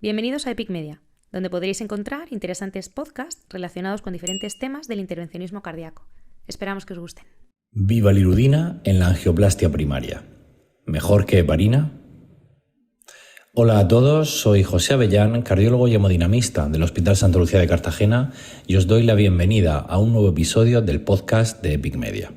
Bienvenidos a Epic Media, donde podréis encontrar interesantes podcasts relacionados con diferentes temas del intervencionismo cardíaco. Esperamos que os gusten. Vivalirudina en la angioplastia primaria. ¿Mejor que heparina? Hola a todos, soy José Avellán, cardiólogo y hemodinamista del Hospital Santa Lucía de Cartagena y os doy la bienvenida a un nuevo episodio del podcast de Epic Media.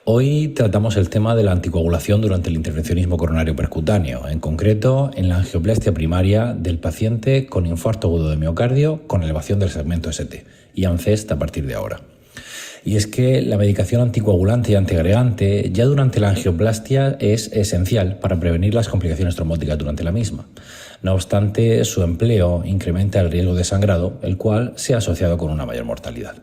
Hoy tratamos el tema de la anticoagulación durante el intervencionismo coronario percutáneo, en concreto en la angioplastia primaria del paciente con infarto agudo de miocardio con elevación del segmento ST y ANCEST a partir de ahora. Y es que la medicación anticoagulante y antiagregante ya durante la angioplastia es esencial para prevenir las complicaciones trombóticas durante la misma. No obstante, su empleo incrementa el riesgo de sangrado, el cual se ha asociado con una mayor mortalidad.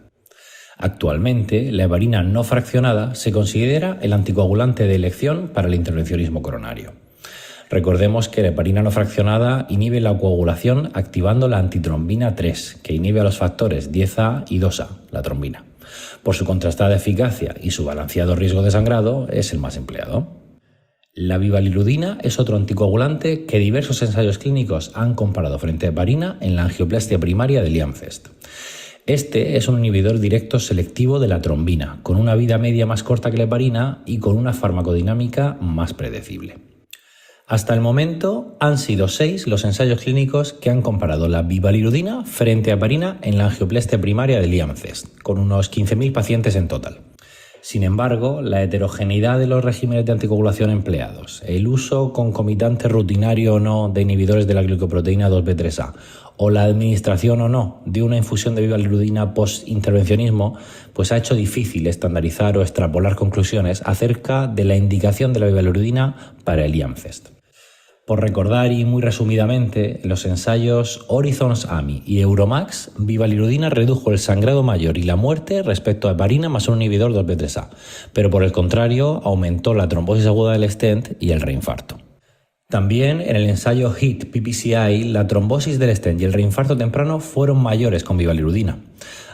Actualmente, la heparina no fraccionada se considera el anticoagulante de elección para el intervencionismo coronario. Recordemos que la heparina no fraccionada inhibe la coagulación activando la antitrombina 3, que inhibe a los factores 10A y 2A, la trombina. Por su contrastada eficacia y su balanceado riesgo de sangrado, es el más empleado. La vivalirudina es otro anticoagulante que diversos ensayos clínicos han comparado frente a heparina en la angioplastia primaria del ANCEST. Este es un inhibidor directo selectivo de la trombina, con una vida media más corta que la heparina y con una farmacodinámica más predecible. Hasta el momento han sido 6 los ensayos clínicos que han comparado la vivalirudina frente a heparina en la angioplastia primaria del ANCEST, con unos 15.000 pacientes en total. Sin embargo, la heterogeneidad de los regímenes de anticoagulación empleados, el uso concomitante rutinario o no de inhibidores de la glicoproteína 2B3A o la administración o no de una infusión de vivalirudina post-intervencionismo, pues ha hecho difícil estandarizar o extrapolar conclusiones acerca de la indicación de la vivalirudina para el ANCEST. Por recordar y muy resumidamente, en los ensayos Horizons-AMI y Euromax, vivalirudina redujo el sangrado mayor y la muerte respecto a heparina más un inhibidor 2B3A, pero por el contrario aumentó la trombosis aguda del stent y el reinfarto. También en el ensayo HIT-PPCI, la trombosis del stent y el reinfarto temprano fueron mayores con vivalirudina.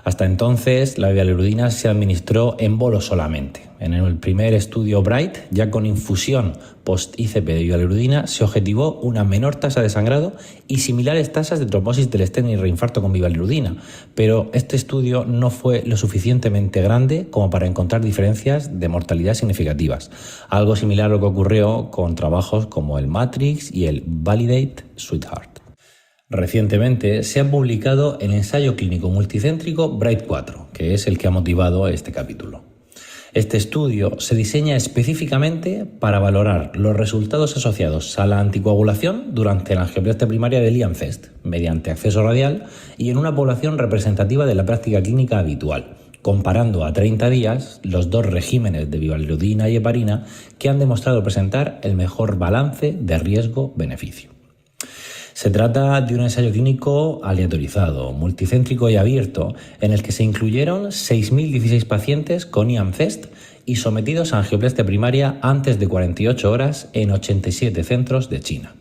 Hasta entonces, la vivalirudina se administró en bolo solamente. En el primer estudio BRIGHT, ya con infusión post-ICP de vivalirudina, se objetivó una menor tasa de sangrado y similares tasas de trombosis del stent y reinfarto con vivalirudina, pero este estudio no fue lo suficientemente grande como para encontrar diferencias de mortalidad significativas, algo similar a lo que ocurrió con trabajos como el MATRIX y el VALIDATE Sweetheart. Recientemente se ha publicado el ensayo clínico multicéntrico BRIGHT 4, que es el que ha motivado este capítulo. Este estudio se diseña específicamente para valorar los resultados asociados a la anticoagulación durante la angioplastia primaria del ANCEST, mediante acceso radial y en una población representativa de la práctica clínica habitual, comparando a 30 días los dos regímenes de vivalirudina y heparina que han demostrado presentar el mejor balance de riesgo-beneficio. Se trata de un ensayo clínico aleatorizado, multicéntrico y abierto, en el que se incluyeron 6.016 pacientes con ANCEST y sometidos a angioplastia primaria antes de 48 horas en 87 centros de China.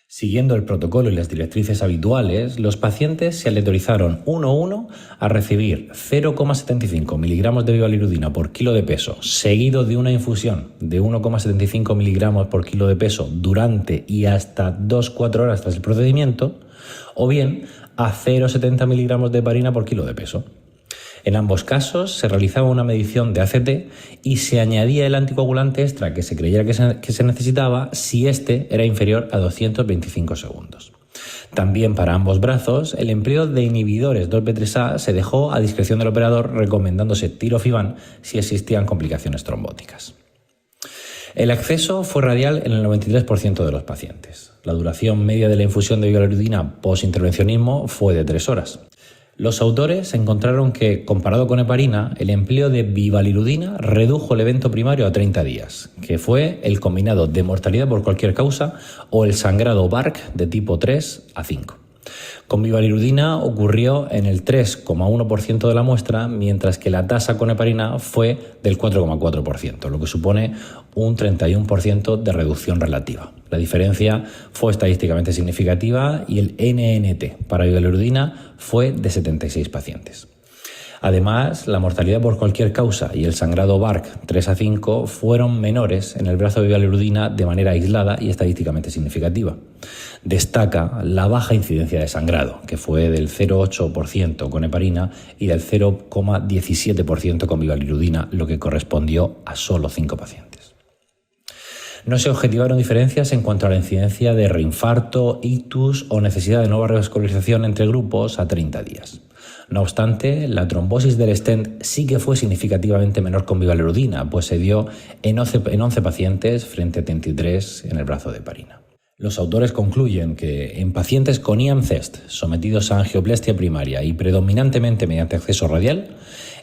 Siguiendo el protocolo y las directrices habituales, los pacientes se aleatorizaron 1-1 a recibir 0,75 miligramos de vivalirudina por kilo de peso, seguido de una infusión de 1,75 miligramos por kilo de peso durante y hasta 2-4 horas tras el procedimiento, o bien a 0,70 miligramos de heparina por kilo de peso. En ambos casos se realizaba una medición de ACT y se añadía el anticoagulante extra que se creyera que se necesitaba si este era inferior a 225 segundos. También para ambos brazos, el empleo de inhibidores 2B3A se dejó a discreción del operador, recomendándose tirofiban si existían complicaciones trombóticas. El acceso fue radial en el 93% de los pacientes. La duración media de la infusión de vivalirudina post-intervencionismo fue de 3 horas. Los autores encontraron que, comparado con heparina, el empleo de vivalirudina redujo el evento primario a 30 días, que fue el combinado de mortalidad por cualquier causa o el sangrado BARC de tipo 3 a 5. Con vivalirudina ocurrió en el 3,1% de la muestra, mientras que la tasa con heparina fue del 4,4%, lo que supone un 31% de reducción relativa. La diferencia fue estadísticamente significativa y el NNT para vivalirudina fue de 76 pacientes. Además, la mortalidad por cualquier causa y el sangrado BARC 3 a 5 fueron menores en el brazo de bivalirudina de manera aislada y estadísticamente significativa. Destaca la baja incidencia de sangrado, que fue del 0,8% con heparina y del 0,17% con bivalirudina, lo que correspondió a solo 5 pacientes. No se objetivaron diferencias en cuanto a la incidencia de reinfarto, ictus o necesidad de nueva revascularización entre grupos a 30 días. No obstante, la trombosis del stent sí que fue significativamente menor con bivalirudina, pues se dio en 11 pacientes frente a 33 en el brazo de heparina. Los autores concluyen que en pacientes con IAM-CEST sometidos a angioplastia primaria y predominantemente mediante acceso radial,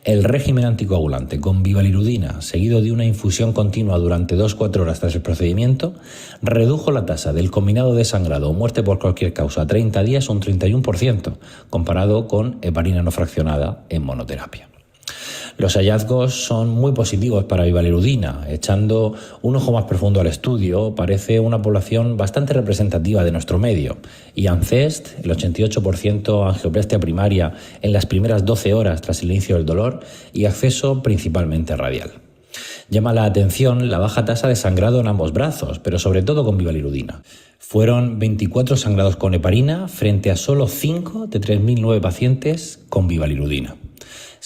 el régimen anticoagulante con bivalirudina seguido de una infusión continua durante 2-4 horas tras el procedimiento redujo la tasa del combinado de sangrado o muerte por cualquier causa a 30 días un 31%, comparado con heparina no fraccionada en monoterapia. Los hallazgos son muy positivos para bivalirudina. Echando un ojo más profundo al estudio, parece una población bastante representativa de nuestro medio. IAM-CEST, el 88% angioplastia primaria en las primeras 12 horas tras el inicio del dolor y acceso principalmente radial. Llama la atención la baja tasa de sangrado en ambos brazos, pero sobre todo con bivalirudina. Fueron 24 sangrados con heparina frente a solo 5 de 3.009 pacientes con bivalirudina.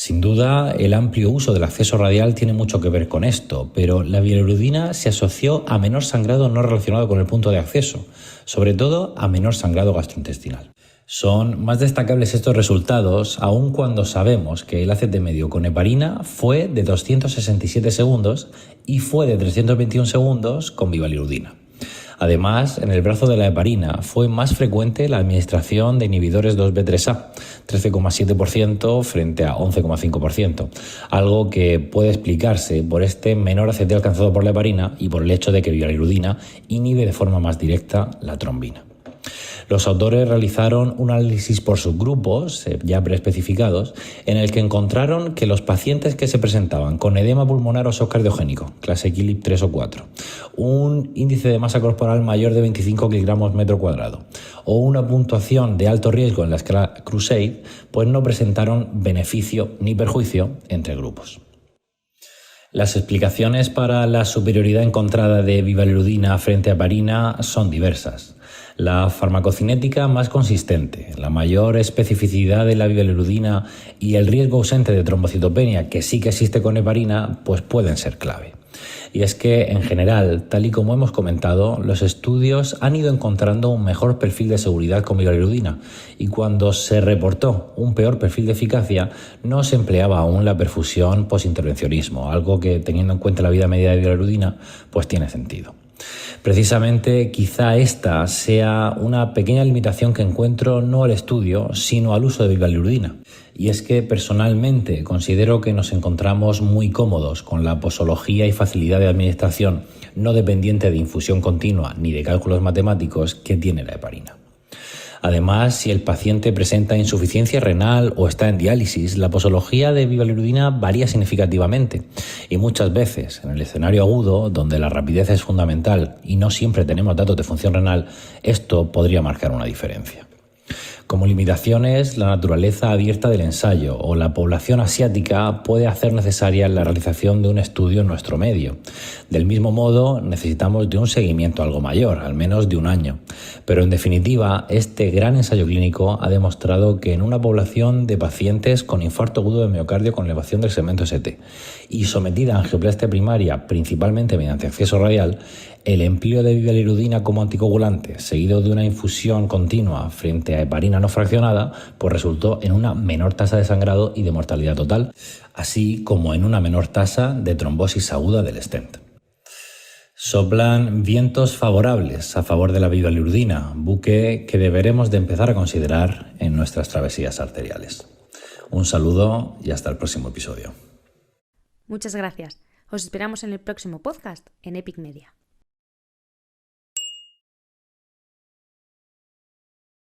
Sin duda, el amplio uso del acceso radial tiene mucho que ver con esto, pero la bivalirudina se asoció a menor sangrado no relacionado con el punto de acceso, sobre todo a menor sangrado gastrointestinal. Son más destacables estos resultados aun cuando sabemos que el ACT medio con heparina fue de 267 segundos y fue de 321 segundos con bivalirudina. Además, en el brazo de la heparina fue más frecuente la administración de inhibidores 2B3A, 13,7% frente a 11,5%, algo que puede explicarse por este menor ACT alcanzado por la heparina y por el hecho de que bivalirudina inhibe de forma más directa la trombina. Los autores realizaron un análisis por subgrupos, ya preespecificados, en el que encontraron que los pacientes que se presentaban con edema pulmonar o shock cardiogénico, clase KILIP 3 o 4, un índice de masa corporal mayor de 25 kg metro cuadrado o una puntuación de alto riesgo en la escala Crusade, pues no presentaron beneficio ni perjuicio entre grupos. Las explicaciones para la superioridad encontrada de bivalirudina frente a heparina son diversas. La farmacocinética más consistente, la mayor especificidad de la bivalirudina y el riesgo ausente de trombocitopenia que sí que existe con heparina, pues pueden ser clave. Y es que, en general, tal y como hemos comentado, los estudios han ido encontrando un mejor perfil de seguridad con bivalirudina y cuando se reportó un peor perfil de eficacia, no se empleaba aún la perfusión posintervencionismo, algo que, teniendo en cuenta la vida media de bivalirudina, pues tiene sentido. Precisamente, quizá esta sea una pequeña limitación que encuentro no al estudio, sino al uso de bivalirudina. Y es que personalmente considero que nos encontramos muy cómodos con la posología y facilidad de administración no dependiente de infusión continua ni de cálculos matemáticos que tiene la heparina. Además, si el paciente presenta insuficiencia renal o está en diálisis, la posología de bivalirudina varía significativamente y muchas veces en el escenario agudo, donde la rapidez es fundamental y no siempre tenemos datos de función renal, esto podría marcar una diferencia. Como limitaciones, la naturaleza abierta del ensayo o la población asiática puede hacer necesaria la realización de un estudio en nuestro medio. Del mismo modo, necesitamos de un seguimiento algo mayor, al menos de un año. Pero en definitiva, este gran ensayo clínico ha demostrado que en una población de pacientes con infarto agudo de miocardio con elevación del segmento ST y sometida a angioplastia primaria, principalmente mediante acceso radial, el empleo de bivalirudina como anticoagulante, seguido de una infusión continua frente a heparina no fraccionada, pues resultó en una menor tasa de sangrado y de mortalidad total, así como en una menor tasa de trombosis aguda del stent. Soplan vientos favorables a favor de la bivalirudina, buque que deberemos de empezar a considerar en nuestras travesías arteriales. Un saludo y hasta el próximo episodio. Muchas gracias. Os esperamos en el próximo podcast en Epic Media.